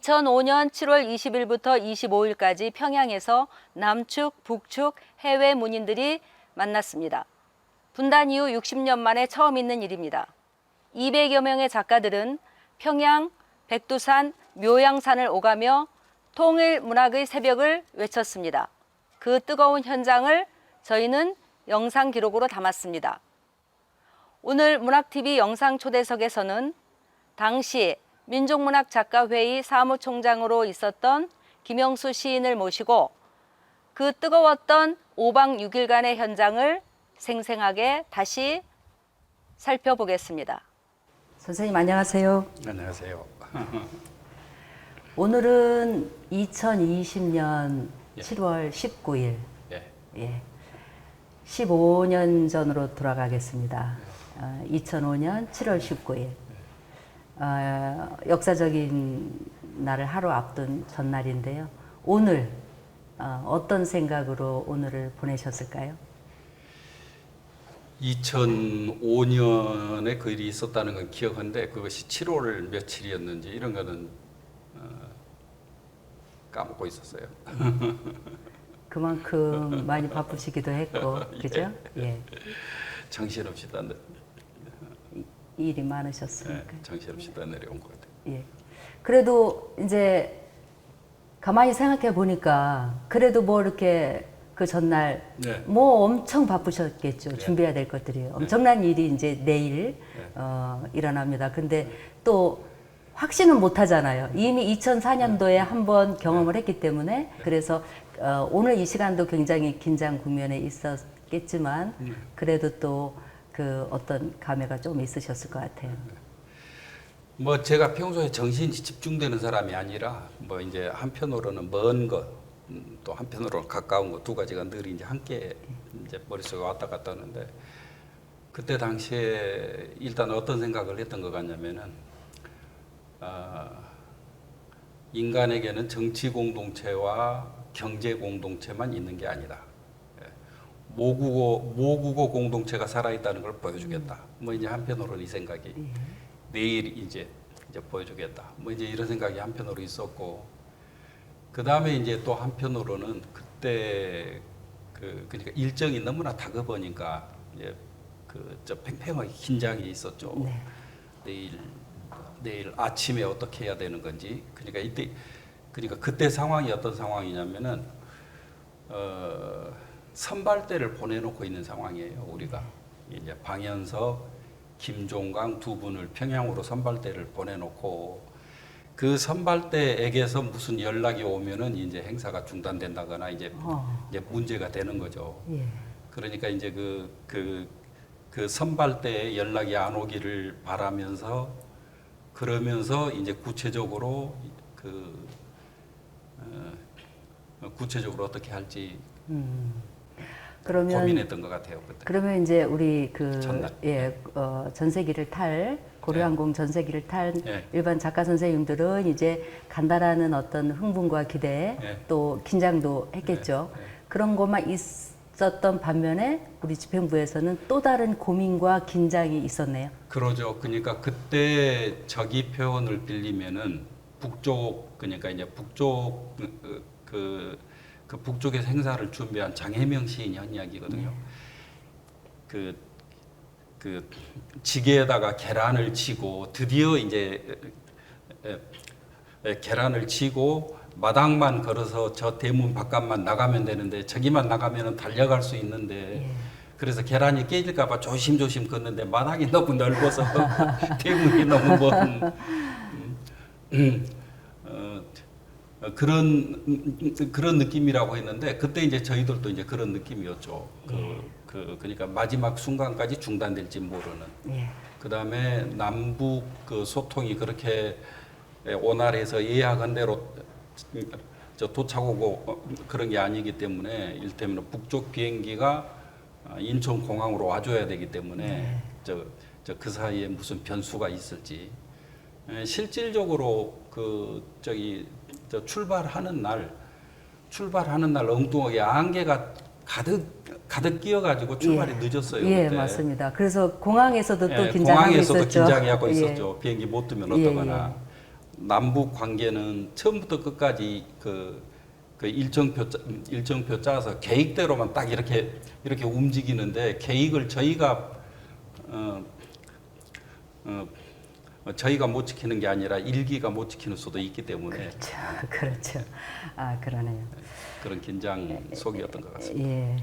2005년 7월 20일부터 25일까지 평양에서 남측, 북측 해외 문인들이 만났습니다. 분단 이후 60년 만에 처음 있는 일입니다. 200여 명의 작가들은 평양, 백두산, 묘양산을 오가며 통일 문학의 새벽을 외쳤습니다. 그 뜨거운 현장을 저희는 영상 기록으로 담았습니다. 오늘 문학TV 영상 초대석에서는 당시 민족문학작가회의 사무총장으로 있었던 김영수 시인을 모시고 그 뜨거웠던 5박 6일간의 현장을 생생하게 다시 살펴보겠습니다. 선생님 안녕하세요. 안녕하세요. 오늘은 2020년 예. 7월 19일. 예. 15년 전으로 돌아가겠습니다. 2005년 7월 19일. 역사적인 날을 하루 앞둔 전날인데요. 오늘 어떤 생각으로 오늘을 보내셨을까요? 2005년에 그 일이 있었다는 건 기억한데 그것이 7월 며칠이었는지 이런 거는 까먹고 있었어요. 그만큼 많이 바쁘시기도 했고, 그죠? 예. 정신없이 딴 일이 많으셨으니까. 정신없이 딴 내려온 것 같아요. 예. 그래도 이제 가만히 생각해 보니까 그래도 뭐 이렇게 그 전날 네. 뭐 엄청 바쁘셨겠죠. 네. 준비해야 될 것들이 엄청난 일이 이제 내일 일어납니다. 근데 또 확신은 못 하잖아요. 이미 2004년도에 한번 경험을 했기 때문에 그래서 오늘 이 시간도 굉장히 긴장 국면에 있었겠지만 그래도 또 그 어떤 감회가 좀 있으셨을 것 같아요. 뭐 제가 평소에 정신이 집중되는 사람이 아니라 뭐 이제 한편으로는 먼 것, 또 한편으로는 가까운 것 두 가지가 늘 이제 함께 이제 머릿속에 왔다 갔다 하는데 그때 당시에 일단 어떤 생각을 했던 것 같냐면은 인간에게는 정치 공동체와 경제 공동체만 있는 게 아니다. 모국어 공동체가 살아있다는 걸 보여주겠다. 뭐 이제 한편으로는 이 생각이 내일 이제 보여주겠다. 뭐 이제 이런 생각이 한편으로 있었고 그 다음에 이제 또 한편으로는 그때 그러니까 일정이 너무나 다급하니까 이제 저 팽팽하게 긴장이 있었죠. 네. 내일 아침에 어떻게 해야 되는 건지 그러니까 그때 상황이 어떤 상황이냐면은 선발대를 보내놓고 있는 상황이에요. 우리가 이제 방현석, 김종강 두 분을 평양으로 선발대를 보내놓고 그 선발대에게서 무슨 연락이 오면은 이제 행사가 중단된다거나 이제 문제가 되는 거죠. 예. 그러니까 이제 그 선발대에 연락이 안 오기를 바라면서 그러면서 이제 구체적으로 구체적으로 어떻게 할지 그러면 고민했던 것 같아요 그때. 그러면 이제 우리 전날. 전세기를 탈 고려항공 전세기를 탈 예. 일반 작가 선생님들은 이제 간다라는 어떤 흥분과 기대 예. 또 긴장도 했겠죠. 예. 그런 것만 있었던 반면에 우리 집행부에서는 또 다른 고민과 긴장이 있었네요. 그러죠. 그러니까 그때 저기 표현을 빌리면은 북쪽 그러니까 이제 북쪽 그 북쪽에서 행사를 준비한 장혜명 시인이 한 이야기거든요. 그 지게에다가 계란을 치고 드디어 이제 계란을 치고 마당만 걸어서 저 대문 바깥만 나가면 되는데 저기만 나가면은 달려갈 수 있는데 그래서 계란이 깨질까봐 조심조심 걷는데 마당이 너무 넓어서 대문이 너무 먼 그런 느낌이라고 했는데 그때 이제 저희들도 이제 그런 느낌이었죠. 그러니까 마지막 순간까지 중단될지 모르는. 그 다음에 남북 그 소통이 그렇게 원활해서 예약한 대로 도착하고 그런 게 아니기 때문에 일테면 북쪽 비행기가 인천 공항으로 와줘야 되기 때문에 그 사이에 무슨 변수가 있을지 실질적으로 출발하는 날 엉뚱하게 안개가 가득 끼어가지고 출발이 늦었어요. 예, 그때. 맞습니다. 그래서 공항에서도 또 긴장하고 공항에서도 있었죠. 긴장하고 있었죠. 비행기 못 뜨면 어떡하나. 남북 관계는 처음부터 끝까지 그 일정표 짜서 계획대로만 딱 이렇게 움직이는데 계획을 저희가 못 지키는 게 아니라 일기가 못 지키는 수도 있기 때문에 그렇죠. 아, 그러네요. 그런 긴장 속이었던 것 같습니다. 예,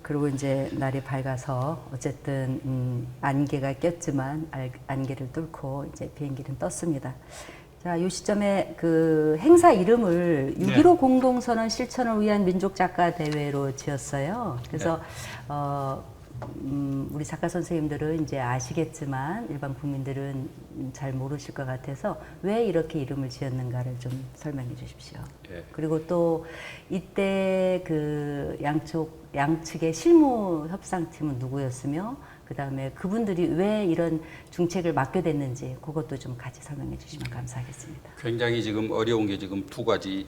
그리고 이제 날이 밝아서 어쨌든 안개가 꼈지만 안개를 뚫고 이제 비행기는 떴습니다. 자, 이 시점에 그 행사 이름을 6.15 공동선언 실천을 위한 민족작가대회로 지었어요. 그래서 우리 작가 선생님들은 이제 아시겠지만 일반 국민들은 잘 모르실 것 같아서 왜 이렇게 이름을 지었는가를 좀 설명해 주십시오. 예. 그리고 또 이때 그 양측의 실무 협상팀은 누구였으며 그 다음에 그분들이 왜 이런 중책을 맡게 됐는지 그것도 좀 같이 설명해 주시면 감사하겠습니다. 굉장히 지금 어려운 게 지금 두 가지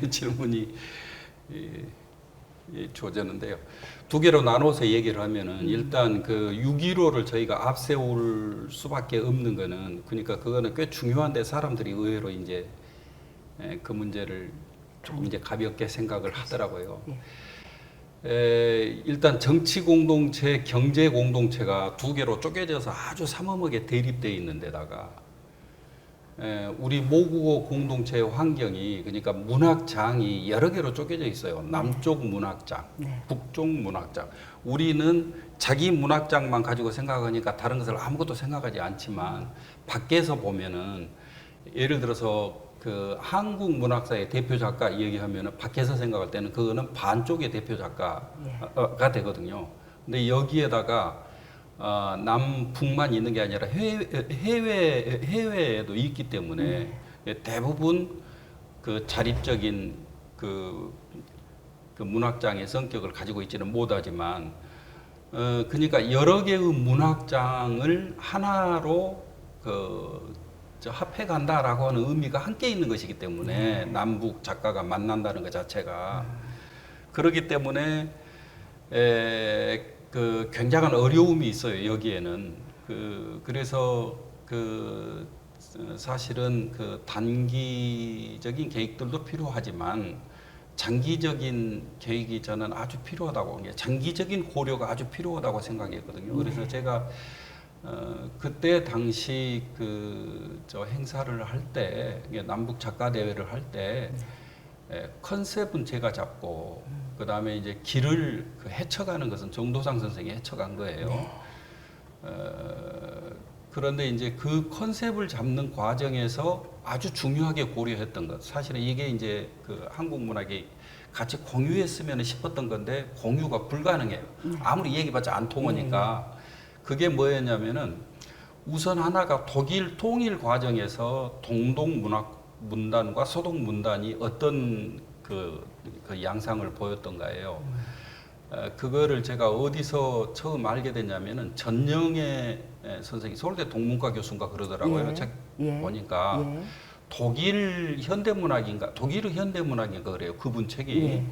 질문이 주어졌는데요. 두 개로 나눠서 얘기를 하면은 일단 그 6.15를 저희가 앞세울 수밖에 없는 거는 그러니까 그거는 꽤 중요한데 사람들이 의외로 이제 그 문제를 조금 이제 가볍게 생각을 하더라고요. 일단 정치 공동체, 경제 공동체가 두 개로 쪼개져서 아주 삼엄하게 대립되어 있는 데다가 우리 모국어 공동체의 환경이 그러니까 문학장이 여러 개로 쪼개져 있어요. 남쪽 문학장, 북쪽 문학장. 우리는 자기 문학장만 가지고 생각하니까 다른 것을 아무것도 생각하지 않지만 밖에서 보면은 예를 들어서 그 한국 문학사의 대표 작가 얘기하면은 밖에서 생각할 때는 그거는 반쪽의 대표 작가가 되거든요. 근데 여기에다가 남북만 있는 게 아니라 해외에도 있기 때문에 대부분 그 자립적인 그 문학장의 성격을 가지고 있지는 못하지만 그러니까 여러 개의 문학장을 하나로 합해 간다라고 하는 의미가 함께 있는 것이기 때문에 남북 작가가 만난다는 것 자체가 그렇기 때문에 그 굉장한 어려움이 있어요. 여기에는 그래서 사실은 그 단기적인 계획들도 필요하지만 장기적인 계획이 저는 아주 필요하다고 장기적인 고려가 아주 필요하다고 생각했거든요. 그래서 제가 그때 당시 저 행사를 할 때 남북 작가 대회를 할 때 컨셉은 제가 잡고 그 다음에 이제 길을 헤쳐가는 것은 정도상 선생이 헤쳐간 거예요. 그런데 이제 그 컨셉을 잡는 과정에서 아주 중요하게 고려했던 것, 사실은 이게 이제 그 한국 문학이 같이 공유했으면 싶었던 건데 공유가 불가능해요. 아무리 얘기해봤자 안 통하니까. 그게 뭐였냐면은 우선 하나가 독일 통일 과정에서 동독 문학 문단과 서독 문단이 어떤 그 양상을 보였던가예요. 그거를 제가 어디서 처음 알게 됐냐면은 전영애 선생님, 서울대 동문과 교수인가 그러더라고요. 책 보니까 독일 현대문학인가 그래요. 그분 책이.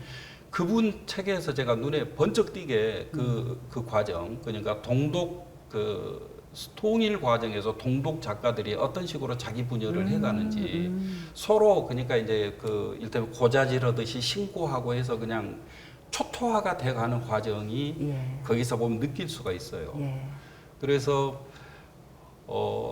그분 책에서 제가 눈에 번쩍 띄게 그 과정, 그러니까 동독 통일 과정에서 동독 작가들이 어떤 식으로 자기 분열을 해가는지 서로 그러니까 이제 일단 고자질하듯이 신고하고 해서 그냥 초토화가 돼가는 과정이 거기서 보면 느낄 수가 있어요. 그래서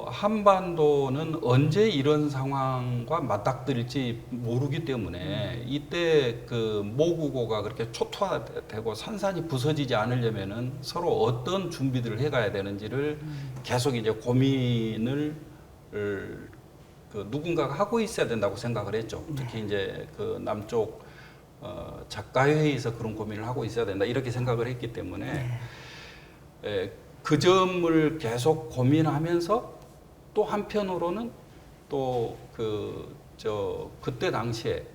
한반도는 언제 이런 상황과 맞닥뜨릴지 모르기 때문에 이때 모국어가 그렇게 초토화되고 산산이 부서지지 않으려면은 서로 어떤 준비들을 해가야 되는지를 계속 이제 고민을 누군가가 하고 있어야 된다고 생각을 했죠. 특히 이제 남쪽 작가회의에서 그런 고민을 하고 있어야 된다 이렇게 생각을 했기 때문에 그 점을 계속 고민하면서 또 한편으로는 또 그때 당시에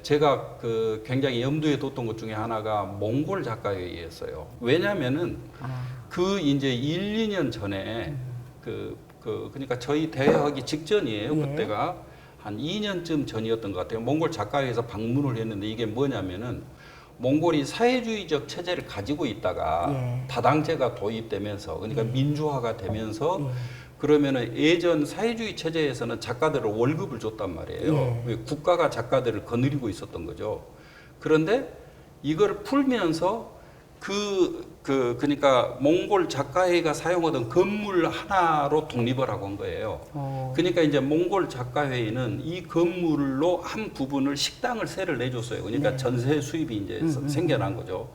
제가 굉장히 염두에 뒀던 것 중에 하나가 몽골 작가회의였어요. 왜냐면은 이제 1, 2년 전에 그러니까 저희 대회하기 직전이에요. 그때가 한 2년쯤 전이었던 것 같아요. 몽골 작가회의에서 방문을 했는데 이게 뭐냐면은 몽골이 사회주의적 체제를 가지고 있다가 다당제가 도입되면서 그러니까 민주화가 되면서 그러면은 예전 사회주의 체제에서는 작가들을 월급을 줬단 말이에요. 예. 국가가 작가들을 거느리고 있었던 거죠. 그런데 이걸 풀면서 그러니까 몽골 작가회가 사용하던 건물 하나로 독립을 하고 한 거예요. 그러니까 이제 몽골 작가회는 이 건물로 한 부분을 식당을 세를 내줬어요. 그러니까 네. 전세 수입이 이제 생겨난 거죠.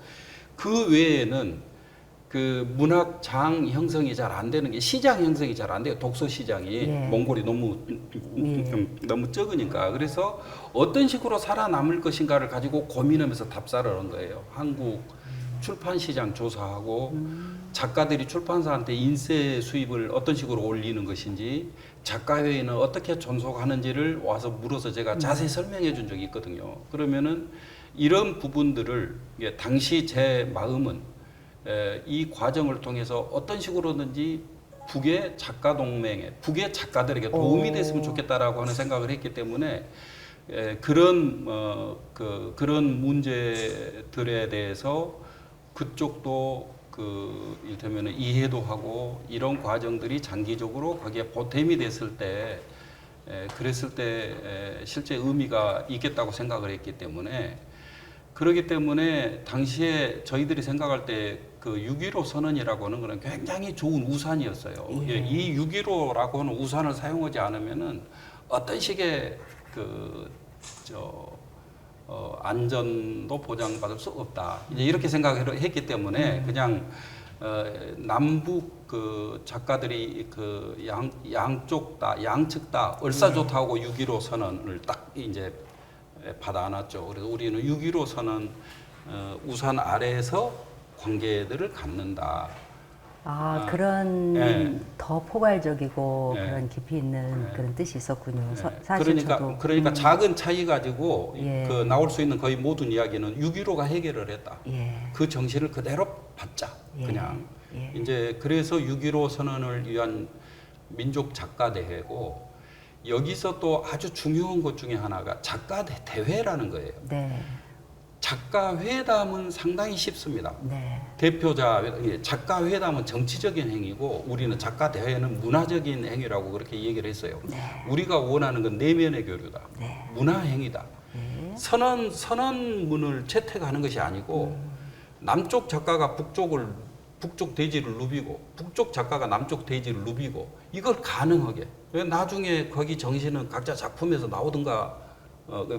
그 외에는 그 문학장 형성이 잘 안 되는 게 시장 형성이 잘 안 돼요. 독서 시장이 예. 몽골이 너무 적으니까. 그래서 어떤 식으로 살아남을 것인가를 가지고 고민하면서 답사를 한 거예요. 한국 출판 시장 조사하고 작가들이 출판사한테 인세 수입을 어떤 식으로 올리는 것인지 작가회의는 어떻게 존속하는지를 와서 물어서 제가 자세히 설명해 준 적이 있거든요. 그러면은 이런 부분들을 당시 제 마음은 이 과정을 통해서 어떤 식으로든지 북의 작가 동맹에 북의 작가들에게 도움이 됐으면 좋겠다라고 하는 생각을 했기 때문에 그런 그런 문제들에 대해서 그쪽도 이를테면 이해도 하고 이런 과정들이 장기적으로 거기에 보탬이 됐을 때 그랬을 때 실제 의미가 있겠다고 생각을 했기 때문에 그렇기 때문에 당시에 저희들이 생각할 때 그 6.15 선언이라고 하는 것은 굉장히 좋은 우산이었어요. 예. 이 6.15라고 하는 우산을 사용하지 않으면은 어떤 식의 안전도 보장받을 수 없다. 이제 이렇게 생각을 했기 때문에 그냥 남북 그 작가들이 그 양쪽 다 양측 다 얼싸좋다고 6.15 선언을 딱 이제 받아놨죠. 그래서 우리는 6.15 선언 우산 아래에서 관계들을 갖는다. 그런 예. 더 포괄적이고 예. 그런 깊이 있는 예. 그런 뜻이 있었군요. 네. 사실 저도 그러니까 작은 차이 가지고 예. 그 나올 수 있는 거의 모든 이야기는 6.15가 해결을 했다. 예. 그 정신을 그대로 받자. 예. 그냥 예. 이제 그래서 6.15 선언을 위한 민족 작가 대회고 여기서 또 아주 중요한 것 중에 하나가 작가 대회라는 거예요. 네. 작가 회담은 상당히 쉽습니다. 네. 대표자 작가 회담은 정치적인 행위고 우리는 작가 대회는 문화적인 행위라고 그렇게 얘기를 했어요. 네. 우리가 원하는 건 내면의 교류다. 네. 문화 행위다. 네. 선언문을 채택하는 것이 아니고 남쪽 작가가 북쪽 대지를 누비고 북쪽 작가가 남쪽 대지를 누비고 이걸 가능하게 나중에 거기 정신은 각자 작품에서 나오든가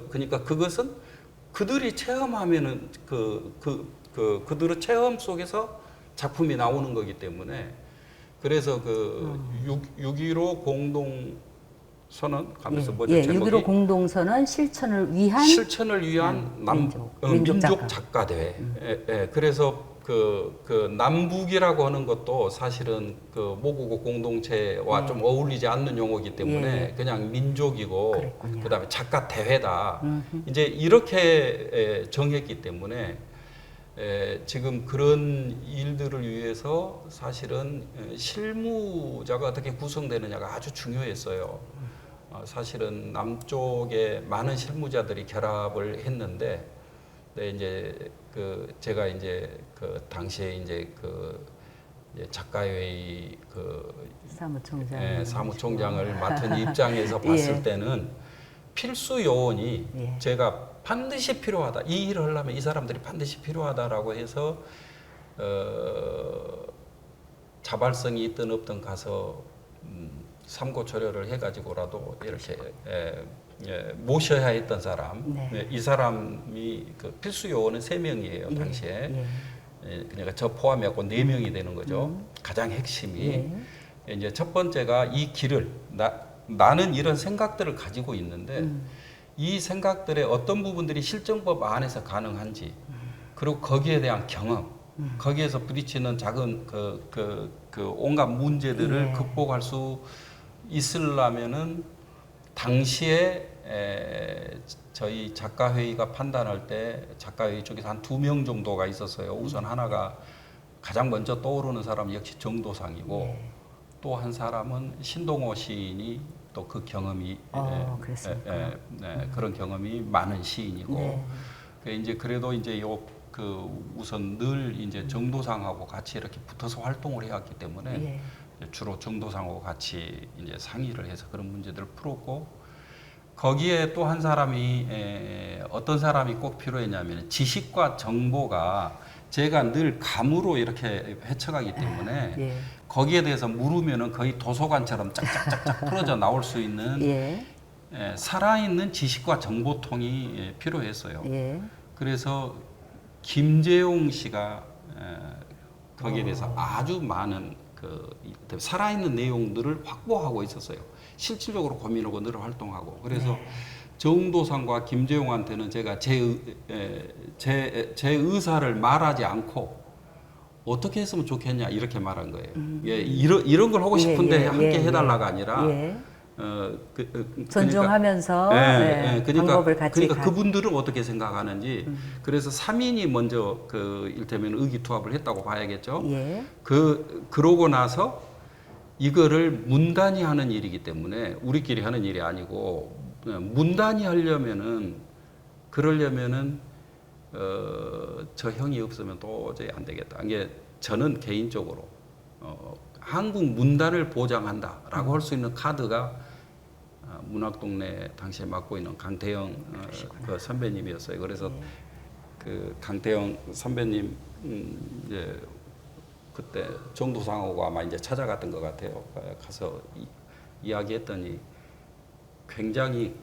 그러니까 그것은 그들이 체험하면은 그들의 체험 속에서 작품이 나오는 거기 때문에 그래서 6.15 공동 선언 가면서 뭐죠? 예, 제목이 6.15 공동선언 실천을 위한 민족 작가 대회. 예, 그래서 남북이라고 하는 것도 사실은 그 모국어 공동체와 좀 어울리지 않는 용어이기 때문에 그냥 민족이고 그랬군요. 그다음에 작가 대회다. 이제 이렇게 정했기 때문에 지금 그런 일들을 위해서 사실은 실무자가 어떻게 구성되느냐가 아주 중요했어요. 사실은 남쪽에 많은 실무자들이 결합을 했는데, 네, 이제 제가 이제 당시에 이제 작가회의 사무총장을 맡은 입장에서 봤을 때는 필수 요원이 제가 반드시 필요하다. 이 일을 하려면 이 사람들이 반드시 필요하다라고 해서 자발성이 있든 없든 가서 삼고초려를 해가지고라도 이렇게 모셔야 했던 사람. 이 사람이 필수 요원은 3명이에요 당시에. 그러니까 저 포함해갖고 4명이 되는 거죠. 가장 핵심이 이제 첫 번째가 이 길을 나는 이런 생각들을 가지고 있는데 이 생각들의 어떤 부분들이 실정법 안에서 가능한지 그리고 거기에 대한 경험 거기에서 부딪히는 작은 온갖 문제들을 극복할 수 있으려면은 당시에 저희 작가회의가 판단할 때 작가회의 쪽에서 한 2명 정도가 있었어요. 우선 하나가 가장 먼저 떠오르는 사람은 역시 정도상이고 또 한 사람은 신동호 시인이 또 그 경험이 그런 경험이 많은 시인이고 이제 그래도 이제 우선 늘 이제 정도상하고 같이 이렇게 붙어서 활동을 해왔기 때문에 주로 정도상하고 같이 이제 상의를 해서 그런 문제들을 풀었고 거기에 또 한 사람이 어떤 사람이 꼭 필요했냐면 지식과 정보가 제가 늘 감으로 이렇게 헤쳐가기 때문에 예. 거기에 대해서 물으면은 거의 도서관처럼 짝짝짝짝 풀어져 나올 수 있는 예. 살아있는 지식과 정보통이 필요했어요. 예. 그래서 김재용 씨가 거기에 대해서 아주 많은 그 살아있는 내용들을 확보하고 있었어요. 실질적으로 고민하고 늘 활동하고 그래서 정도상과 김재용한테는 제가 제 의사를 말하지 않고 어떻게 했으면 좋겠냐 이렇게 말한 거예요. 예, 이런 걸 하고 싶은데 함께 해달라가 아니라 존중하면서 그러니까 방법을 같이 그분들은 어떻게 생각하는지 그래서 3인이 먼저 그 일테면 의기투합을 했다고 봐야겠죠. 예. 그러고 나서 이거를 문단이 하는 일이기 때문에 우리끼리 하는 일이 아니고 문단이 그러려면은 저 형이 없으면 도저히 안 되겠다. 이게 저는 개인적으로 한국 문단을 보장한다라고 할 수 있는 카드가 문학동네 당시에 맡고 있는 강태영 그 선배님이었어요. 그래서 그 강태영 선배님 이제 그때 정도상하고 아마 이제 찾아갔던 것 같아요. 가서 이야기했더니 굉장히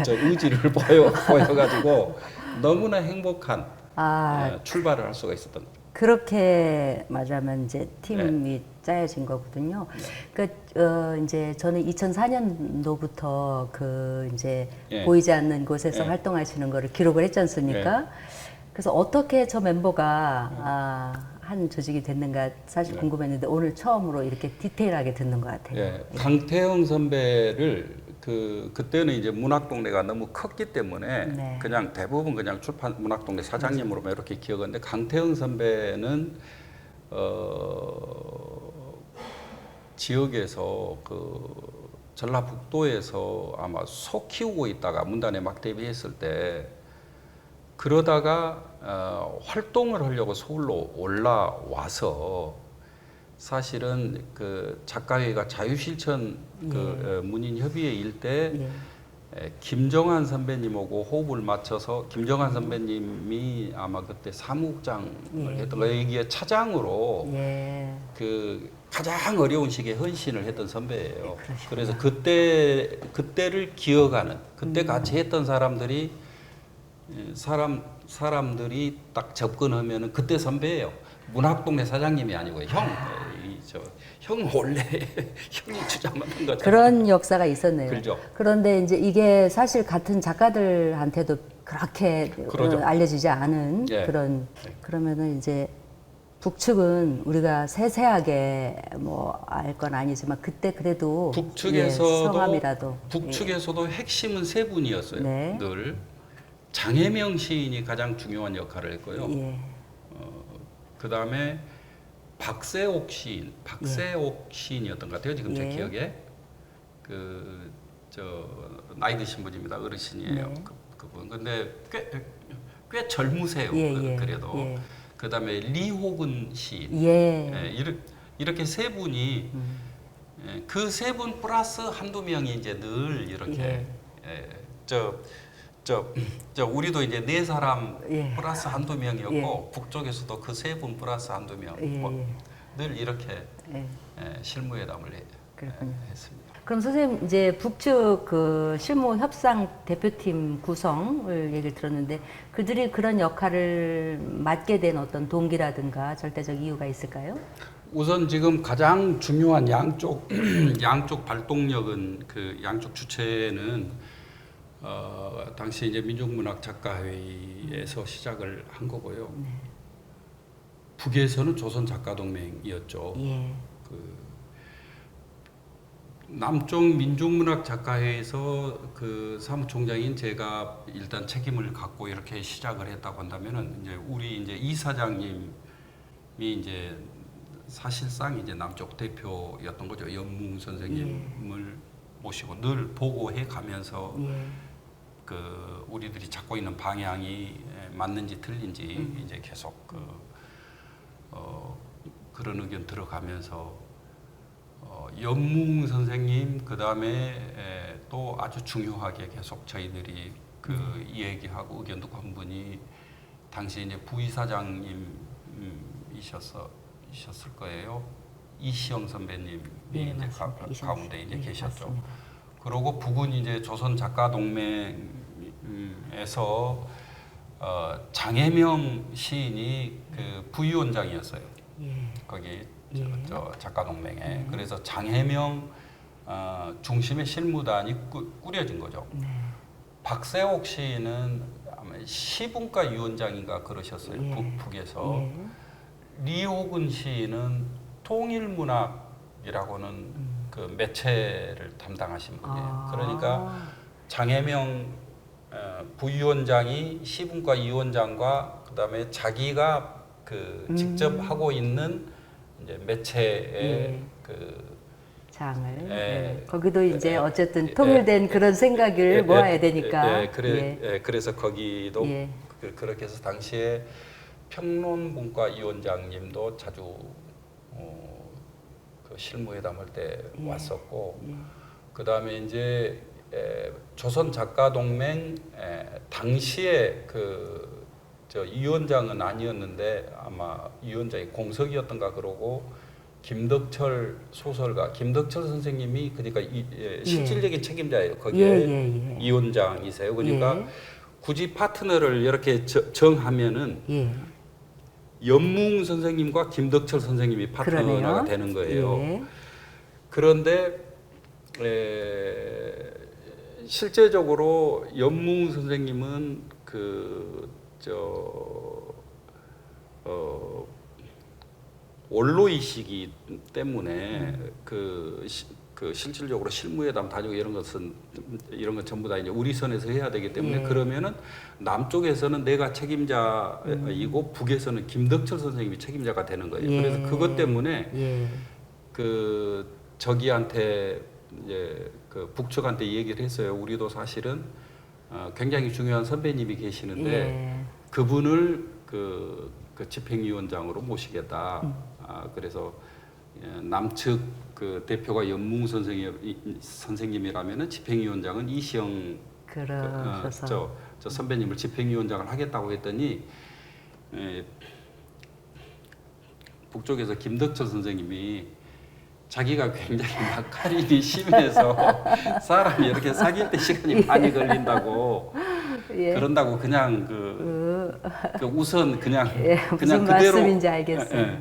저 의지를 보여가지고 너무나 행복한 출발을 할 수가 있었던 거죠. 그렇게 말하면 이제 팀이 짜여진 거거든요. 그러니까 이제 저는 2004년도부터 그 이제 보이지 않는 곳에서 활동하시는 거를 기록을 했지 않습니까? 그래서 어떻게 저 멤버가 한 조직이 됐는가 사실 궁금했는데 오늘 처음으로 이렇게 디테일하게 듣는 것 같아요. 강태영 선배를 그때는 이제 문학동네가 너무 컸기 때문에 그냥 대부분 그냥 문학동네 사장님으로만 이렇게 기억하는데 강태영 선배는 지역에서 전라북도에서 아마 소 키우고 있다가 문단에 막 데뷔했을 때 그러다가 활동을 하려고 서울로 올라와서 사실은 그 작가회가 자유실천 그 문인협의회 일때 김정한 선배님하고 호흡을 맞춰서 김정한 선배님이 아마 그때 사무국장을 했던 거예요. 여기에 차장으로 그 가장 어려운 시기에 헌신을 했던 선배예요. 그래서 그때를 기억하는 그때 같이 했던 사람들이 사람들이 딱 접근하면은 그때 선배예요. 문학동네 사장님이 아니고요. 형 원래 형이 주장 만든 거죠. 그런 역사가 있었네요. 그렇죠. 그런데 이제 이게 사실 같은 작가들한테도 그렇게 알려지지 않은 그러면은 이제 북측은 우리가 세세하게 뭐 알 건 아니지만 그때 그래도 성함이라도 북측에서도 핵심은 세 분이었어요. 늘 장혜명 시인이 가장 중요한 역할을 했고요. 그 다음에 박세옥 시인이었던 것 같아요. 지금 제 기억에 나이 드신 분입니다. 어르신이에요. 그분. 근데 꽤 젊으세요. 그래도. 그 다음에 리호근 시인. 이렇게 세 분이 그 세 분 플러스 한두 명이 이제 늘 이렇게 우리도 이제 네 사람 플러스 한두 명이었고 북쪽에서도 그 세 분 플러스 한두 명 늘 이렇게 실무회담을 했습니다. 그럼 선생님 이제 북측 그 실무 협상 대표팀 구성을 얘기를 들었는데 그들이 그런 역할을 맡게 된 어떤 동기라든가 절대적 이유가 있을까요? 우선 지금 가장 중요한 양쪽 발동력은 그 양쪽 주체는 당시 이제 민족문학 작가회의에서 시작을 한 거고요. 북에서는 조선 작가동맹이었죠. 남쪽 민족문학 작가회에서 그 사무총장인 제가 일단 책임을 갖고 이렇게 시작을 했다고 한다면은 이제 우리 이제 이 사장님이 이제 사실상 이제 남쪽 대표였던 거죠. 연문 선생님을 모시고 늘 보고해 가면서 그 우리들이 잡고 있는 방향이 맞는지 틀린지 이제 계속 그런 의견 들어가면서 연뭉 선생님 그 다음에 또 아주 중요하게 계속 저희들이 그 얘기하고 의견 듣고 한 분이 당시 이제 부이사장님이셨을 거예요. 이시영 선배님이 네, 이제 맞습니다. 가운데 이제 네, 계셨죠. 맞습니다. 그리고 북은 이제 조선 작가 동맹에서 장혜명 시인이 그 부위원장이었어요. 예. 거기 예. 저 작가 동맹에. 그래서 장혜명 중심의 실무단이 꾸려진 거죠. 네. 박세옥 시인은 아마 시분과 위원장인가 그러셨어요. 예. 북에서. 예. 리호근 시인은 통일문학이라고는 그 매체를 담당하신 분이에요. 그러니까 장혜명 부위원장이 시분과 위원장과 그다음에 자기가 그 직접 하고 있는 이제 매체의 예. 그 장을 예. 거기도 이제 예. 어쨌든 통일된 그런 생각을 모아야 되니까 그래서 거기도 예. 그렇게 해서 당시에 평론문과 위원장님도 자주 그 실무회담할 때 예. 왔었고 예. 그 다음에 이제 조선 작가 동맹 당시에 그 저 위원장은 아니었는데 아마 위원장이 공석이었던가 그러고 김덕철 소설가 김덕철 선생님이 그러니까 실질적인 책임자예요. 거기에 위원장이세요. 그러니까 굳이 파트너를 이렇게 정하면은 연뭉 선생님과 김덕철 선생님이 파트너가 그러네요. 되는 거예요. 예. 그런데 실제적으로 연뭉 선생님은 원로이시기 때문에 그 실질적으로 실무회담 다니고 이런 건 전부 다 이제 우리 선에서 해야 되기 때문에 그러면은 남쪽에서는 내가 책임자이고 북에서는 김덕철 선생님이 책임자가 되는 거예요. 그래서 그것 때문에 그 저기한테 이제 그 북측한테 얘기를 했어요. 우리도 사실은 굉장히 중요한 선배님이 계시는데 그분을 그 집행위원장으로 모시겠다. 그래서 남측 그 대표가 연뭉 선생님이라면은 집행위원장은 이시영 저 선배님을 집행위원장을 하겠다고 했더니 북쪽에서 김덕철 선생님이 자기가 굉장히 막갈림이 심해서 사람이 이렇게 사귈 때 시간이 많이 걸린다고 그런다고 그냥 그 우선 그냥 무슨 그대로 말씀인지 알겠어요.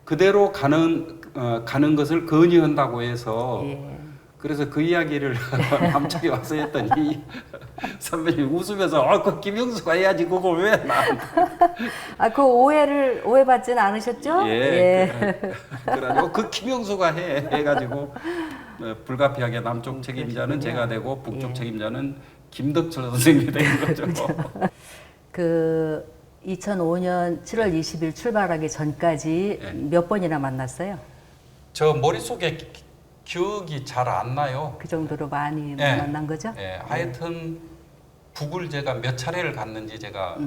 그대로 가는 것을 건의한다고 해서 그래서 그 이야기를 남쪽에 와서 했더니 선배님 웃으면서 그 김영수가 해야지 그걸 왜 나한테 그 오해받지는 않으셨죠? 그래가지고 그 김영수가 해가지고 불가피하게 남쪽 책임자는 제가 되고 북쪽 책임자는 김덕철 선생님이 된 거죠. 그 2005년 7월 20일 출발하기 전까지 몇 번이나 만났어요? 저 머릿속에 기억이 잘 안 나요. 그 정도로 많이 만난 거죠? 하여튼 북을 제가 몇 차례를 갔는지 제가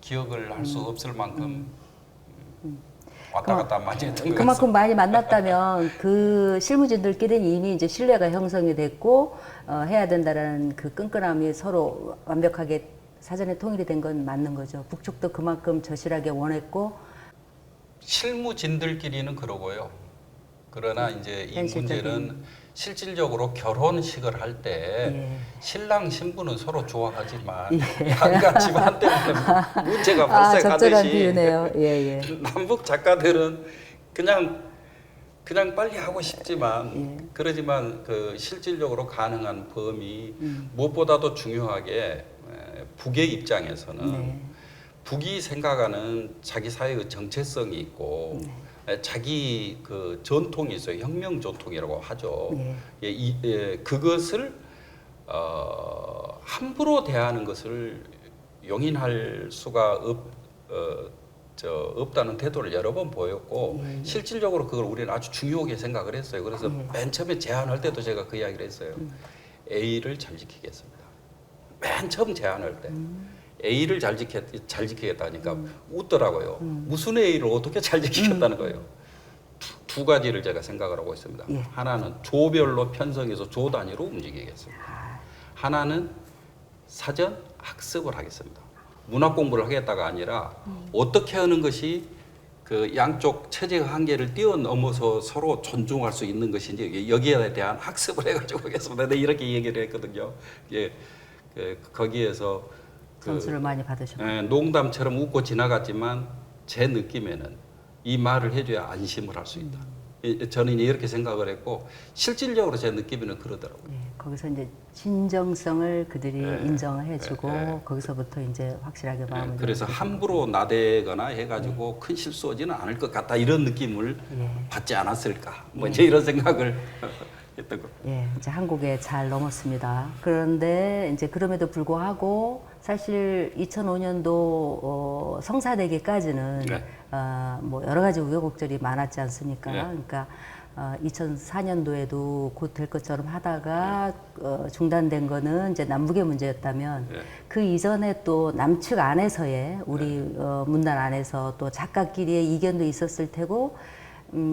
기억을 할 수 없을 만큼 왔다 갔다 많이 했던 것 같습니다. 그만큼 많이 만났다면 그 실무진들끼리는 이미 이제 신뢰가 형성이 됐고 해야 된다라는 그 끈끈함이 서로 완벽하게 사전에 통일이 된 건 맞는 거죠. 북쪽도 그만큼 절실하게 원했고 실무진들끼리는 그러고요. 그러나 이제 이 문제는 실질적으로 결혼식을 할 때 신랑 신부는 서로 좋아하지만 양가 집안 때문에 문제가 발생하듯이 적절한 비유네요. 남북 작가들은 그냥 빨리 하고 싶지만 그러지만 그 실질적으로 가능한 범위 무엇보다도 중요하게 북의 입장에서는 북이 생각하는 자기 사회의 정체성이 있고 자기 그 전통이 있어요. 혁명 전통이라고 하죠. 그것을 함부로 대하는 것을 용인할 수가 없다는 태도를 여러 번 보였고 실질적으로 그걸 우리는 아주 중요하게 생각을 했어요. 그래서 맨 처음에 제안할 때도 제가 그 이야기를 했어요. A를 잠식하겠습니다. 맨 처음 제안할 때 A를 잘 지키겠다 하니까 웃더라고요. 무슨 A를 어떻게 잘 지키겠다는 거예요. 두 가지를 제가 생각을 하고 있습니다. 예. 하나는 조별로 편성해서 조 단위로 움직이겠습니다. 하나는 사전 학습을 하겠습니다. 문학 공부를 하겠다가 아니라 어떻게 하는 것이 그 양쪽 체제의 한계를 뛰어넘어서 서로 존중할 수 있는 것인지 여기에 대한 학습을 해가지고 하겠습니다. 네, 이렇게 얘기를 했거든요. 예, 거기에서 점수를 많이 받으셨고. 농담처럼 웃고 지나갔지만 제 느낌에는 이 말을 해줘야 안심을 할 수 있다. 저는 이렇게 생각을 했고 실질적으로 제 느낌에는 그러더라고요. 예, 거기서 이제 진정성을 그들이 네. 인정을 해주고 네. 거기서부터 이제 확실하게 마음을 그래서 열어주고. 함부로 나대거나 해가지고 큰 실수하지는 않을 것 같다 이런 느낌을 예. 받지 않았을까 뭐 이제 이런 생각을 했던 거. 예, 이제 한국에 잘 넘었습니다. 그런데 이제 그럼에도 불구하고 사실 2005년도 성사되기까지는 네. 뭐 여러 가지 우여곡절이 많았지 않습니까? 네. 그러니까 2004년도에도 곧 될 것처럼 하다가 중단된 거는 이제 남북의 문제였다면 네. 그 이전에 또 남측 안에서의 우리 문단 안에서 또 작가끼리의 이견도 있었을 테고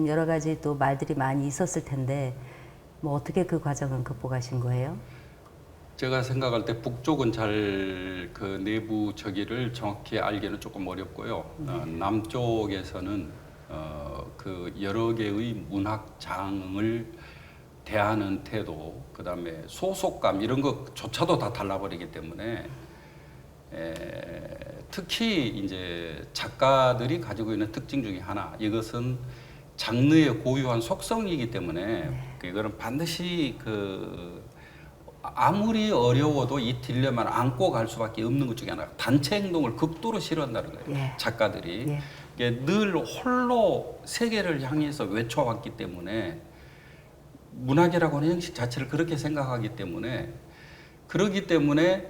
여러 가지 또 말들이 많이 있었을 텐데 뭐 어떻게 그 과정을 극복하신 거예요? 제가 생각할 때 북쪽은 잘 그 내부 저기를 정확히 알기는 조금 어렵고요. 남쪽에서는 그 여러 개의 문학 장을 대하는 태도, 그다음에 소속감 이런 것조차도 다 달라버리기 때문에 특히 이제 작가들이 가지고 있는 특징 중에 하나, 이것은 장르의 고유한 속성이기 때문에 이거는 반드시 그 아무리 어려워도 이 딜레마를 안고 갈 수밖에 없는 것 중에 하나가 단체 행동을 극도로 싫어한다는 거예요. 예. 작가들이 예. 이게 늘 홀로 세계를 향해서 외쳐왔기 때문에 문학이라고 하는 형식 자체를 그렇게 생각하기 때문에 그러기 때문에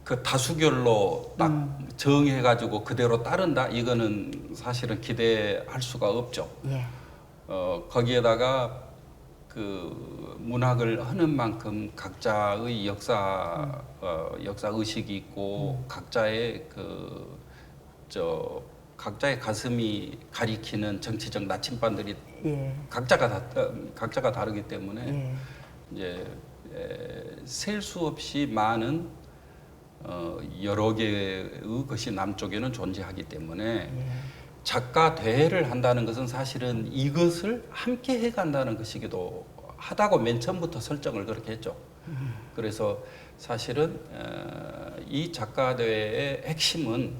그 다수결로 딱 정해가지고 그대로 따른다 이거는 사실은 기대할 수가 없죠. 예. 거기에다가 그 문학을 하는 만큼 각자의 역사 의식이 있고 각자의 각자의 가슴이 가리키는 정치적 나침반들이 예. 각자가 다르기 때문에 예. 이제 셀 수 없이 많은 여러 개의 것이 남쪽에는 존재하기 때문에 예. 작가 대회를 한다는 것은 사실은 이것을 함께 해간다는 것이기도 하다고 맨 처음부터 설정을 그렇게 했죠. 그래서 사실은 이 작가 대회의 핵심은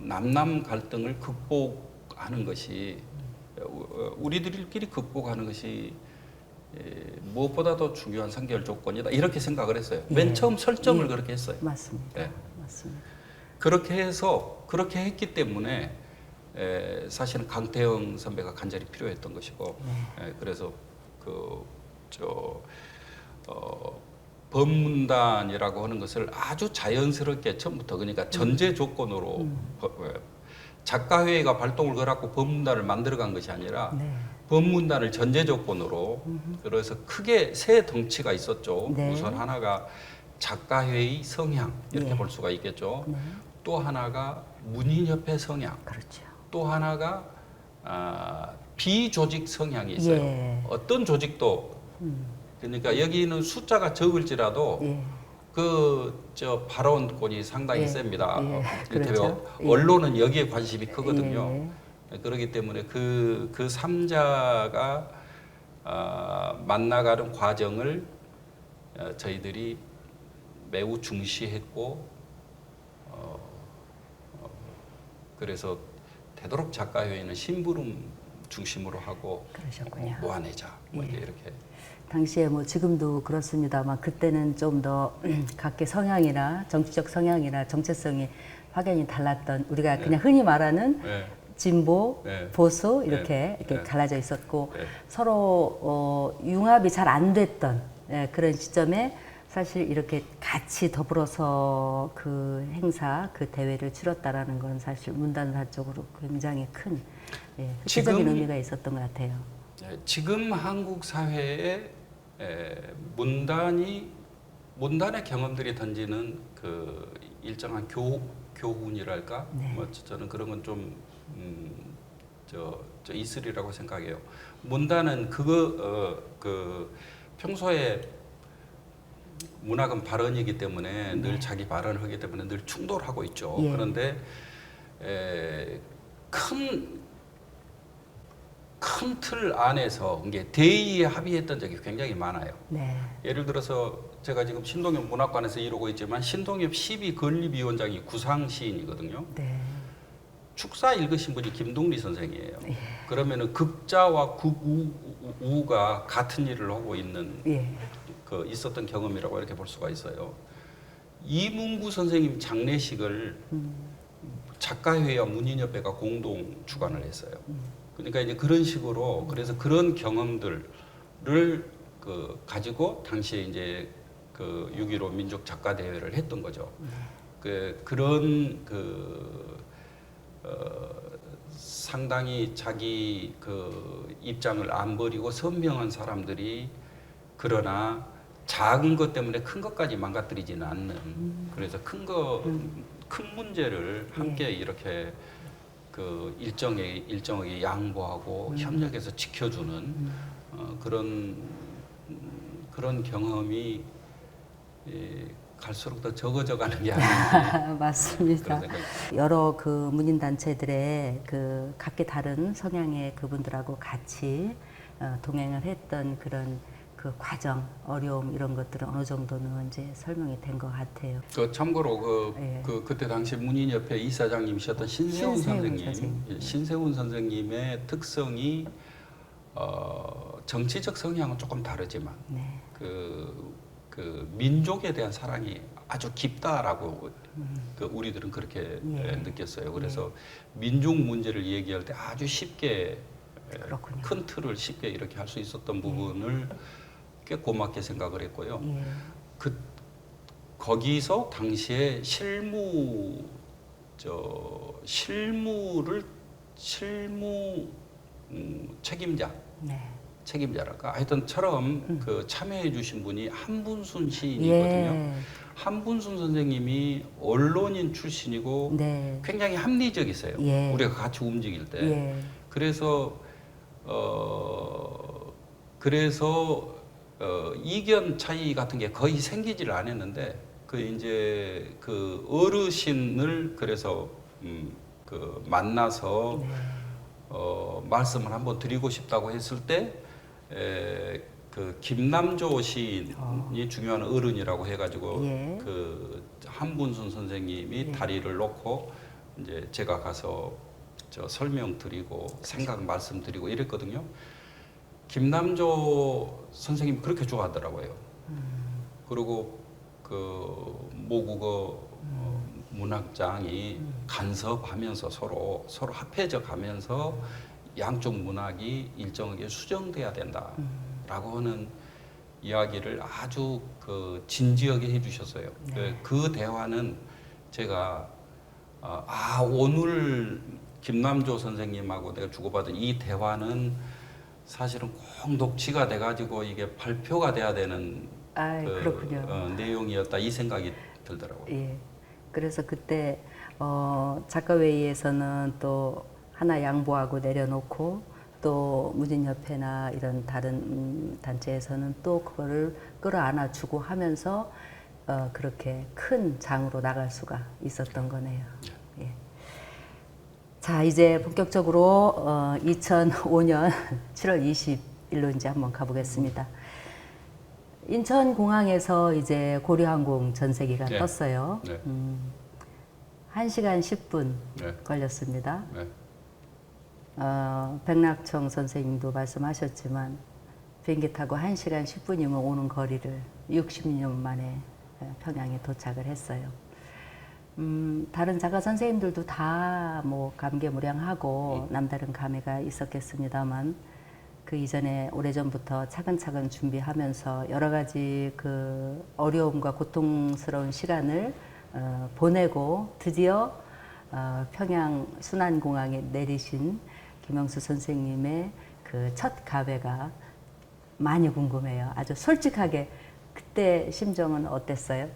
남남 갈등을 극복하는 것이 우리들끼리 극복하는 것이 무엇보다도 중요한 선결 조건이다 이렇게 생각을 했어요. 맨 예. 처음 설정을 예. 그렇게 했어요. 맞습니다. 예. 맞습니다. 그렇게 했기 때문에 사실은 강태영 선배가 간절히 필요했던 것이고 그래서 법문단이라고 하는 것을 아주 자연스럽게 처음부터 그러니까 전제 조건으로 작가회의가 발동을 걸었고 법문단을 만들어간 것이 아니라 네. 법문단을 전제 조건으로 그래서 크게 세 덩치가 있었죠. 네. 우선 하나가 작가회의 성향 이렇게 예. 볼 수가 있겠죠. 네. 또 하나가 문인협회 성향, 그렇죠. 또 하나가 비조직 성향이 있어요. 예. 어떤 조직도 그러니까 여기는 숫자가 적을지라도 예. 발언권이 상당히 예. 셉니다. 예. 이를테면 그렇죠. 예. 언론은 여기에 관심이 크거든요. 예. 그렇기 때문에 그 삼자가 만나가는 과정을 저희들이 매우 중시했고 그래서 되도록 작가회의는 심부름 중심으로 하고 그러셨군요. 모아내자 뭐 예. 이제 이렇게 당시에 뭐 지금도 그렇습니다만 그때는 좀 더 각계 성향이나 정치적 성향이나 정체성이 확연히 달랐던 우리가 그냥 흔히 말하는 네. 진보, 네. 보수 이렇게 네. 갈라져 있었고 네. 서로 융합이 잘 안 됐던 그런 시점에 사실 이렇게 같이 더불어서 그 행사, 그 대회를 치렀다라는 건 사실 문단사적으로 굉장히 큰 획기적인 지금- 의미가 있었던 것 같아요. 지금 한국 사회에 문단이 문단의 경험들이 던지는 그 일정한 교훈이랄까? 네. 뭐 저는 그런 건 좀 있으리라고 생각해요. 문단은 그 평소에 문학은 발언이기 때문에 네. 늘 자기 발언을 하기 때문에 늘 충돌하고 있죠. 예. 그런데 큰 틀 안에서 이게 대의에 합의했던 적이 굉장히 많아요. 네. 예를 들어서 제가 지금 신동엽 문학관에서 이루고 있지만 신동엽 시비 건립위원장이 구상 시인이거든요. 네. 축사 읽으신 분이 김동리 선생이에요. 예. 그러면은 극자와 극우가 같은 일을 하고 있는 예. 그 있었던 경험이라고 이렇게 볼 수가 있어요. 이문구 선생님 장례식을 작가회와 문인협회가 공동 주관을 했어요. 그러니까 이제 그런 식으로 그래서 그런 경험들을 그 가지고 당시에 이제 그 6.15 민족 작가 대회를 했던 거죠. 그런 상당히 자기 그 입장을 안 버리고 선명한 사람들이 그러나 작은 것 때문에 큰 것까지 망가뜨리지는 않는 그래서 큰 문제를 함께 이렇게 그 일정하게 양보하고 협력해서 지켜주는 그런 경험이 갈수록 더 적어져가는 게 아닌지 맞습니다. 그런 생각이 여러 그 문인 단체들의 그 각기 다른 성향의 그분들하고 같이 동행을 했던 그런 그 과정, 어려움 이런 것들은 어느 정도는 이제 설명이 된 것 같아요. 그 참고로 예. 그때 당시 문인협회 이사장님이셨던 신세훈 선생님, 예, 신세훈 선생님의 특성이 정치적 성향은 조금 다르지만 네. 그 민족에 대한 사랑이 아주 깊다라고 그 우리들은 그렇게 예. 느꼈어요. 그래서 민족 문제를 얘기할 때 아주 쉽게 그렇군요. 큰 틀을 쉽게 이렇게 할 수 있었던 부분을 꽤 고맙게 생각을 했고요. 예. 거기서 당시에 실무 책임자 네. 책임자랄까 하여튼처럼 그 참여해 주신 분이 한분순 시인이거든요. 예. 한분순 선생님이 언론인 출신이고 네. 굉장히 합리적이세요. 예. 우리가 같이 움직일 때. 예. 그래서 이견 차이 같은 게 거의 생기지를 않았는데 이제 그 어르신을 그래서 그 만나서 네. 말씀을 한번 드리고 싶다고 했을 때 그 김남조 시인이 중요한 어른이라고 해가지고 예. 그 한분순 선생님이 다리를 놓고 이제 제가 가서 설명드리고 생각 말씀드리고 이랬거든요. 김남조 선생님이 그렇게 좋아하더라고요. 그리고 그 모국어 문학장이 간섭하면서 서로 합해져 가면서 양쪽 문학이 일정하게 수정돼야 된다라고 하는 이야기를 아주 그 진지하게 해주셨어요. 네. 그 대화는 제가 오늘 김남조 선생님하고 내가 주고받은 이 대화는 사실은 꼭 녹취가 돼가지고 이게 발표가 돼야 되는 그렇군요. 내용이었다 이 생각이 들더라고요. 예. 그래서 그때 작가회의에서는 또 하나 양보하고 내려놓고 또 문인협회나 이런 다른 단체에서는 또 그거를 끌어안아주고 하면서 그렇게 큰 장으로 나갈 수가 있었던 거네요. 예. 자, 이제 본격적으로 2005년 7월 20일로 이제 한번 가보겠습니다. 인천공항에서 이제 고려항공 전세기가 네. 떴어요. 네. 1시간 10분 네. 걸렸습니다. 네. 백낙청 선생님도 말씀하셨지만 비행기 타고 1시간 10분이면 오는 거리를 60년 만에 평양에 도착을 했어요. 다른 작가 선생님들도 다 뭐 감개무량하고 남다른 감회가 있었겠습니다만 그 이전에 오래전부터 차근차근 준비하면서 여러 가지 그 어려움과 고통스러운 시간을 보내고 드디어 평양 순안공항에 내리신 김영수 선생님의 그 첫 감회가 많이 궁금해요. 아주 솔직하게 그때 심정은 어땠어요?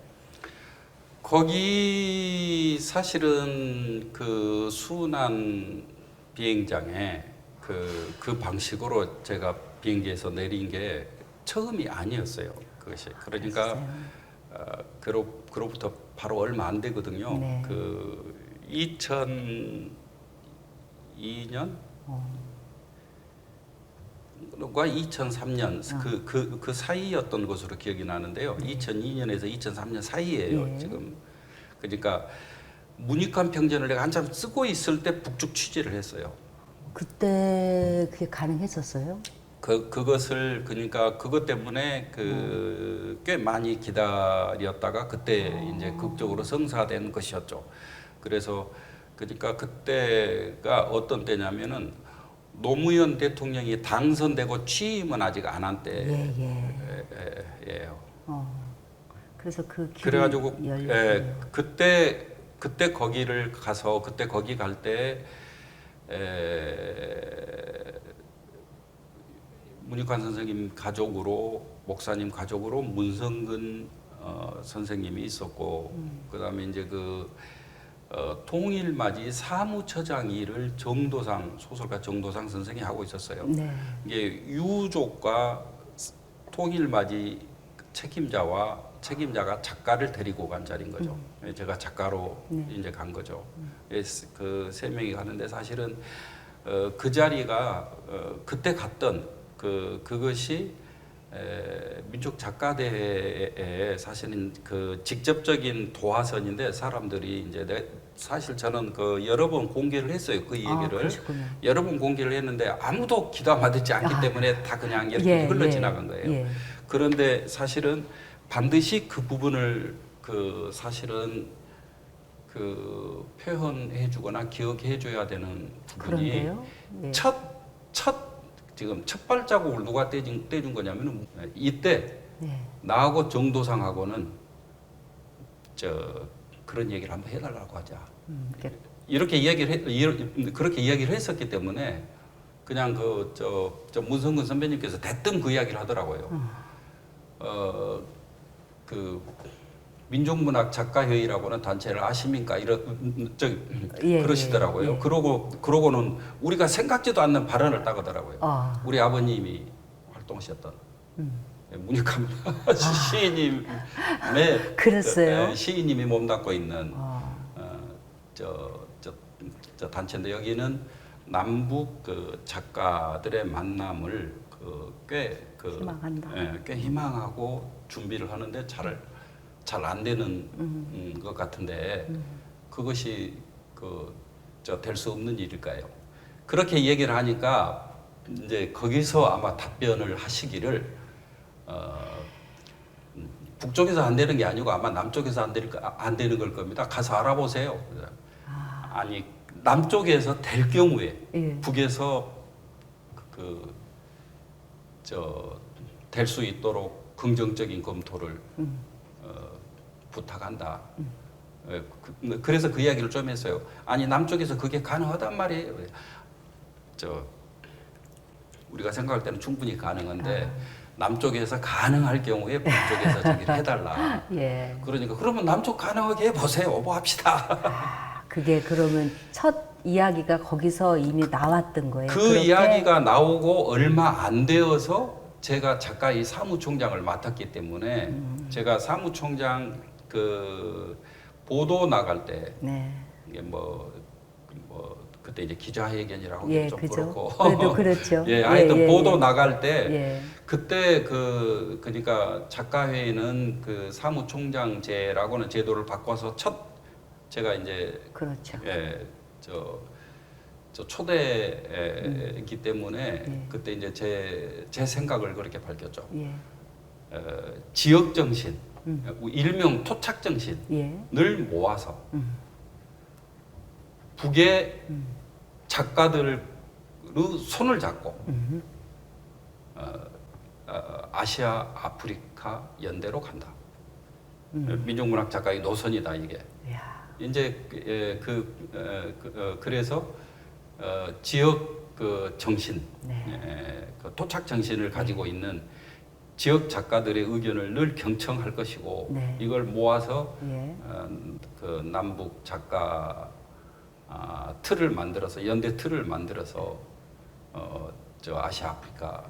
거기 사실은 그 순환 비행장에 그 방식으로 제가 비행기에서 내린 게 처음이 아니었어요. 그것이. 그러니까 그로부터 바로 얼마 안 되거든요. 네. 그 2002년 과 2003년 그 사이였던 것으로 기억이 나는데요. 2002년에서 2003년 사이예요. 예. 지금 그러니까 문익환 평전을 내가 한참 쓰고 있을 때 북측 취재를 했어요. 그때 그게 가능했었어요? 그것을 그러니까 그것 때문에 꽤 많이 기다렸다가 그때 이제 극적으로 성사된 것이었죠. 그래서 그러니까 그때가 어떤 때냐면은 노무현 대통령이 당선되고 취임은 아직 안 한 때예요. 그래서 그 길이 그래가지고 열렸군요. 그때 거기를 가서 그때 거기 갈 때 문익환 선생님 가족으로 목사님 가족으로 문성근 선생님이 있었고 그다음에 이제 통일맞이 사무처장 일을 정도상 소설가 정도상 선생이 하고 있었어요. 네. 이게 유족과 통일맞이 책임자가 작가를 데리고 간 자리인 거죠. 제가 작가로 이제 간 거죠. 그 세 명이 가는데 사실은 그 자리가 그때 갔던 그것이 민족 작가대회에 사실은 그 직접적인 도화선인데 사람들이 이제 사실 저는 여러 번 공개를 했어요. 그 얘기를 그러시군요. 여러 번 공개를 했는데 아무도 귀담아 듣지 않기 때문에 다 그냥 이렇게 흘러 지나간 거예요. 그런데 사실은 반드시 그 부분을 사실은 표현해주거나 기억해줘야 되는 부분이 그런데요? 지금 첫 발자국을 누가 떼준 거냐면은 이때 네. 나하고 정도상하고는 그런 얘기를 한번 해달라고 하자. 그렇게 이야기를 했었기 때문에 그냥 문성근 선배님께서 대뜸 그 이야기를 하더라고요. 민족문학 작가회의라고는 단체를 아십니까? 그러시더라고요. 그러고는 우리가 생각지도 않는 발언을 따거더라고요. 우리 아버님이 활동하셨던 문익환 시인님의 그랬어요? 시인님이 몸담고 있는 저 단체인데 여기는 남북 작가들의 만남을 희망한다. 꽤 희망하고 준비를 하는데 잘 안 되는 것 같은데 그것이 될 수 없는 일일까요? 그렇게 얘기를 하니까 이제 거기서 아마 답변을 하시기를 북쪽에서 안 되는 게 아니고 아마 남쪽에서 안 되는 걸 겁니다. 가서 알아보세요. 아니 남쪽에서 될 경우에 북에서 될 수 있도록 긍정적인 검토를 부탁한다. 그래서 그 이야기를 좀 했어요. 아니 남쪽에서 그게 가능하단 말이에요. 우리가 생각할 때는 충분히 가능한데 남쪽에서 가능할 경우에 북쪽에서 저기를 해달라. 그러니까 그러면 남쪽 가능하게 해보세요. 뭐 합시다. 그게 그러면 첫 이야기가 거기서 이미 나왔던 거예요? 그렇게? 이야기가 나오고 얼마 안 되어서 제가 작가의 사무총장을 맡았기 때문에 제가 사무총장 보도 나갈 때 이게 그때 이제 기자회견이라고 좀 그렇고 그래도 그렇죠. 하여튼 보도 나갈 때 그때 그러니까 작가회의는 사무총장제라고는 제도를 바꿔서 제가 이제 그렇죠. 저 초대이기 때문에 그때 이제 제 생각을 그렇게 밝혔죠. 지역 정신, 일명 토착 정신을 모아서 북의 작가들의 손을 잡고 아시아, 아프리카 연대로 간다. 민족문학 작가의 노선이다 이게. 이제 그래서 지역 정신, 토착 정신을 가지고 있는 지역 작가들의 의견을 늘 경청할 것이고 네. 이걸 모아서 예. 그 남북 작가 틀을 만들어서 연대 틀을 만들어서 저 아시아 아프리카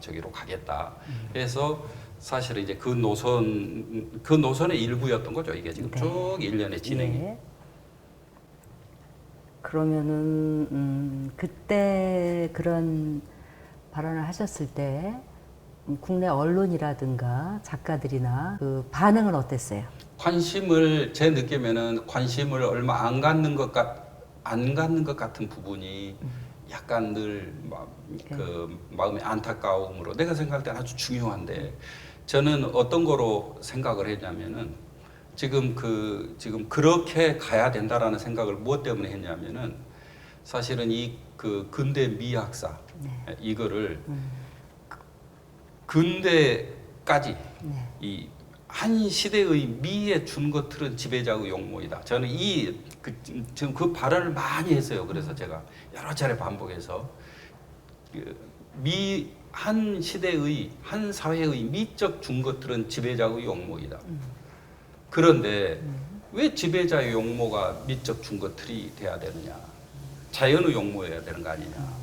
저기로 가겠다. 그래서 사실은 이제 그 노선의 일부였던 거죠. 이게 지금 네. 쭉 일련의 진행이. 예. 그러면은 그때 그런 발언을 하셨을 때 국내 언론이라든가 작가들이나 그 반응은 어땠어요? 관심을 제 느낌에는 관심을 얼마 안 갖는 것 같은 부분이 약간 늘 그 마음의 안타까움으로 내가 생각할 때는 아주 중요한데 저는 어떤 거로 생각을 했냐면은 지금 그렇게 가야 된다라는 생각을 무엇 때문에 했냐면은 사실은 이 그 근대 미학사 이거를 근대까지 네. 이 한 시대의 미에 준 것들은 지배자의 용모이다. 저는 지금 그 발언을 많이 했어요. 그래서 제가 여러 차례 반복해서 한 시대의 한 사회의 미적 준 것들은 지배자의 용모이다. 그런데 왜 지배자의 용모가 미적 준 것들이 돼야 되느냐? 자연의 용모여야 되는 거 아니냐?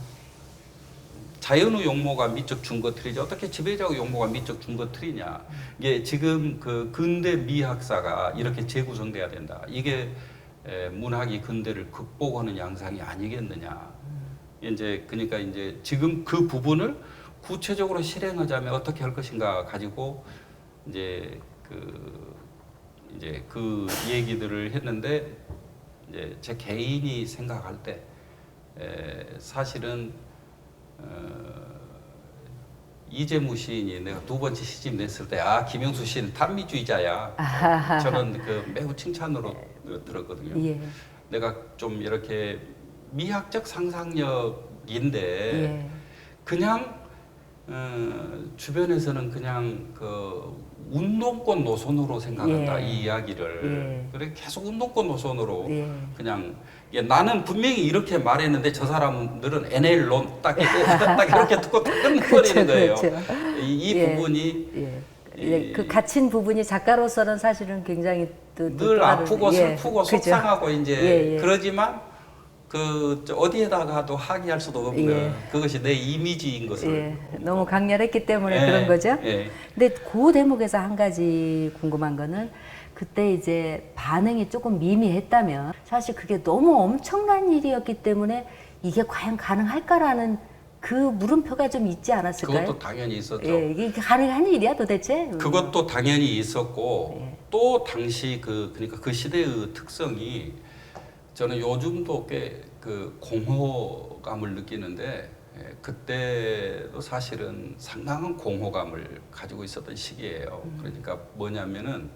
자연의 용모가 미적 준 것들이지 어떻게 지배자의 용모가 미적 준 것들이냐? 이게 지금 그 근대 미학사가 이렇게 재구성돼야 된다. 이게 문학이 근대를 극복하는 양상이 아니겠느냐? 이제 그러니까 이제 지금 그 부분을 구체적으로 실행하자면 어떻게 할 것인가 가지고 이제 그 얘기들을 했는데 이제 제 개인이 생각할 때 사실은 이재무 시인이 내가 두 번째 시집 냈을 때 김영수 시인 탄미주의자야. 저는 매우 칭찬으로 들었거든요. 예. 내가 좀 이렇게 미학적 상상력인데 예. 그냥 주변에서는 그냥 운동권 노선으로 생각한다. 예. 이 이야기를. 예. 그래 계속 운동권 노선으로 예. 그냥 나는 분명히 이렇게 말했는데 저 사람들은 NL론 딱 이렇게 듣고 딱 끝내버리는 거예요. 그렇죠. 이 예. 부분이 예. 그 갇힌 부분이 작가로서는 사실은 굉장히 늘 아프고 슬프고 그죠. 속상하고 이제 예, 예. 그러지만 어디에다가도 항의할 수도 없는 예. 그것이 내 이미지인 것을 예. 너무 강렬했기 때문에 예. 그런 거죠. 예. 근데 그 대목에서 한 가지 궁금한 거는 그때 이제 반응이 조금 미미했다면 사실 그게 너무 엄청난 일이었기 때문에 이게 과연 가능할까라는 그 물음표가 좀 있지 않았을까요? 그것도 당연히 있었죠. 예, 이게 가능한 일이야 도대체? 그것도 당연히 있었고 예. 또 당시 그러니까 그 시대의 특성이 저는 요즘도 꽤 공허감을 느끼는데 그때도 사실은 상당한 공허감을 가지고 있었던 시기예요. 그러니까 뭐냐면은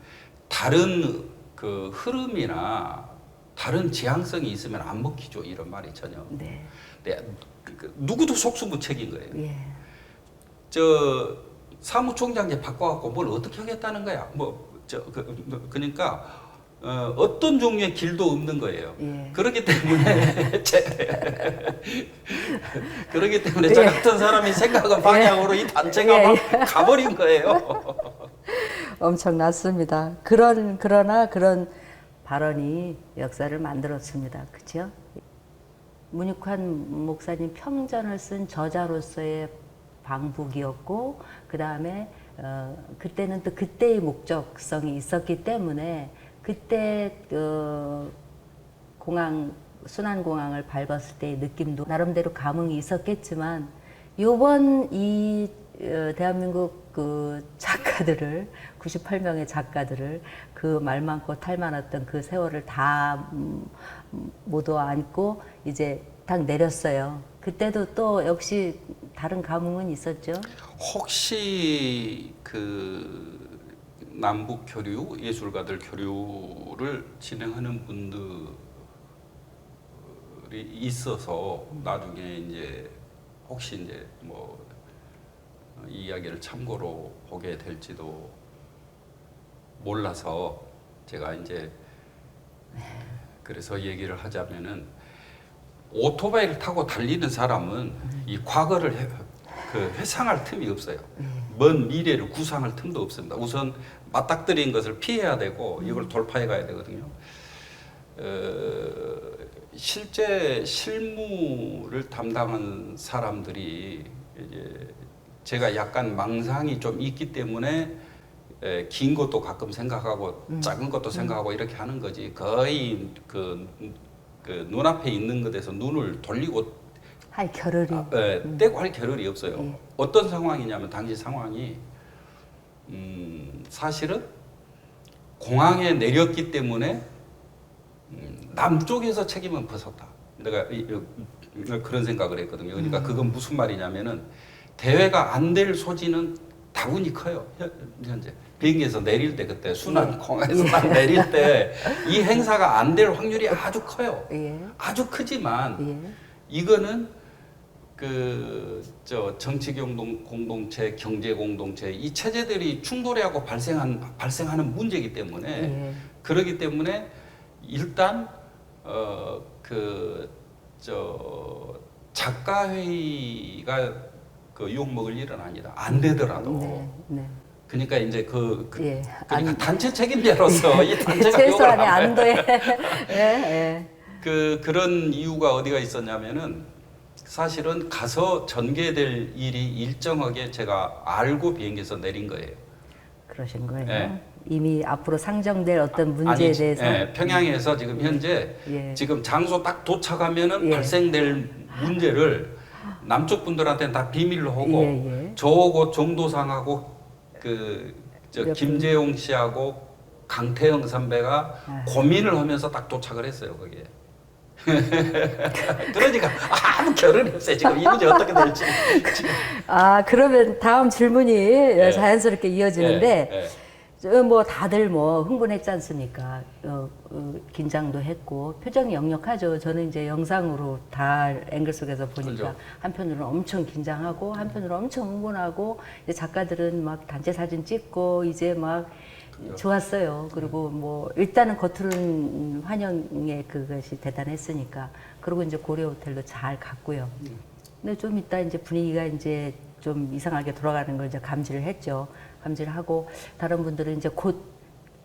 다른 그 흐름이나 다른 지향성이 있으면 안 먹히죠. 이런 말이 전혀. 네. 누구도 속수무책인 거예요. 예. 저 사무총장제 바꿔갖고 뭘 어떻게 하겠다는 거야. 그러니까 어떤 종류의 길도 없는 거예요. 예. 그렇기 때문에 저 같은 사람이 생각한 방향으로 이 단체가 막 가버린 거예요. 엄청났습니다. 그러나 그런 발언이 역사를 만들었습니다. 그렇죠? 문익환 목사님 평전을 쓴 저자로서의 방북이었고 그 다음에 그때는 또 그때의 목적성이 있었기 때문에 그때 순환공항을 밟았을 때의 느낌도 나름대로 감흥이 있었겠지만 요번 이 대한민국 그 작가들을 98명의 작가들을 그 말 많고 탈 많았던 그 세월을 다 모두 안고 이제 딱 내렸어요. 그때도 또 역시 다른 감흥은 있었죠. 혹시 남북 교류, 예술가들 교류를 진행하는 분들이 있어서 나중에 이제 혹시 이제 이 이야기를 참고로 보게 될지도 몰라서 제가 이제 그래서 얘기를 하자면은 오토바이를 타고 달리는 사람은 이 과거를 회상할 틈이 없어요. 먼 미래를 구상할 틈도 없습니다. 우선 맞닥뜨린 것을 피해야 되고 이걸 돌파해 가야 되거든요. 실제 실무를 담당한 사람들이 이제 제가 약간 망상이 좀 있기 때문에 긴 것도 가끔 생각하고 작은 것도 생각하고 이렇게 하는 거지 거의 그 눈앞에 있는 것에서 눈을 돌리고 할 겨를이. 떼고 할 겨를이 없어요. 예. 어떤 상황이냐면 당시 상황이 사실은 공항에 내렸기 때문에 남쪽에서 책임은 벗었다. 내가 그런 생각을 했거든요. 그러니까 그건 무슨 말이냐면은 대회가 안 될 소지는 다분히 커요. 현재 비행기에서 내릴 때 그때 순안 공항에서 딱 내릴 때 이 행사가 안 될 확률이 아주 커요. 아주 크지만 이거는 정치 공동체, 경제 공동체 이 체제들이 충돌하고 발생하는 문제이기 때문에 그러기 때문에 일단 작가 회의가 욕먹을 일은 아니다. 안 되더라도. 그러니까 이제 그러니까 단체 책임자로서 이 단체가 욕을 최소한의 하면 안도에. 그런 이유가 어디가 있었냐면은 사실은 가서 전개될 일이 일정하게 제가 알고 비행기에서 내린 거예요. 그러신 거예요. 예. 이미 앞으로 상정될 어떤 문제에 아니, 대해서. 평양에서 지금 현재 지금 장소 딱 도착하면 발생될 문제를 남쪽 분들한테는 다 비밀로 하고 저하고 정도상하고 김재용 씨하고 강태영 선배가 고민을 하면서 딱 도착을 했어요 거기에. 그러니까 아무 결론이 없어요 지금 이 문제 어떻게 될지. 그러면 다음 질문이 자연스럽게 이어지는데. 뭐 다들 뭐 흥분했지 않습니까? 긴장도 했고 표정이 역력하죠. 저는 이제 영상으로 다 앵글 속에서 보니까 그렇죠. 한편으로는 엄청 긴장하고 한편으로 엄청 흥분하고 이제 작가들은 막 단체 사진 찍고 이제 막 그렇죠. 좋았어요. 그리고 뭐 일단은 겉으로는 환영의 그것이 대단했으니까 그리고 이제 고려 호텔도 잘 갔고요. 근데 좀 이따 이제 분위기가 이제 좀 이상하게 돌아가는 걸 이제 감지를 했죠. 감지를 하고 다른 분들은 이제 곧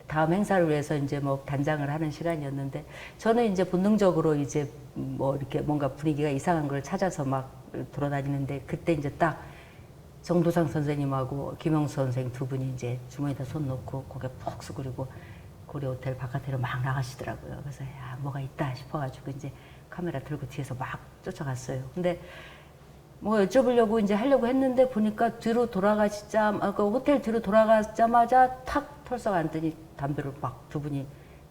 다음 행사를 위해서 이제 뭐 단장을 하는 시간이었는데 저는 이제 본능적으로 이제 뭐 이렇게 뭔가 분위기가 이상한 걸 찾아서 막 돌아다니는데 그때 이제 딱 정도상 선생님하고 김영수 선생님 두 분이 이제 주머니에다 손 놓고 고개 푹 숙이고 고려 호텔 바깥으로 막 나가시더라고요. 그래서 야 뭐가 있다 싶어가지고 이제 카메라 들고 뒤에서 막 쫓아갔어요. 근데 뭐 여쭤보려고 이제 하려고 했는데 보니까 뒤로 그 호텔 뒤로 돌아가자마자 탁 털썩 앉더니 담배를 막 두 분이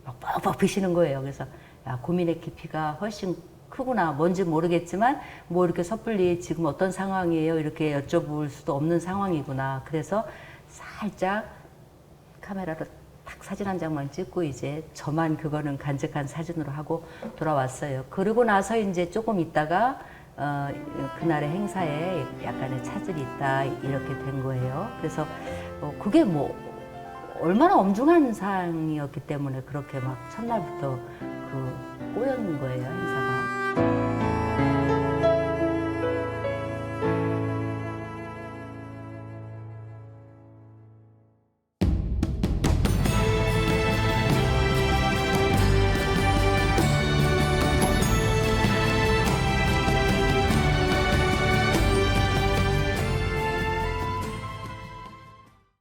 막 뻑뻑 피시는 거예요. 그래서 야 고민의 깊이가 훨씬 크구나. 뭔지 모르겠지만 뭐 이렇게 섣불리 지금 어떤 상황이에요 이렇게 여쭤볼 수도 없는 상황이구나. 그래서 살짝 카메라로 딱 사진 한 장만 찍고 이제 저만 그거는 간직한 사진으로 하고 돌아왔어요. 그러고 나서 이제 조금 있다가 그날의 행사에 약간의 차질이 있다 이렇게 된 거예요. 그래서 그게 뭐 얼마나 엄중한 사항이었기 때문에 그렇게 막 첫날부터 꼬였는 거예요 행사가.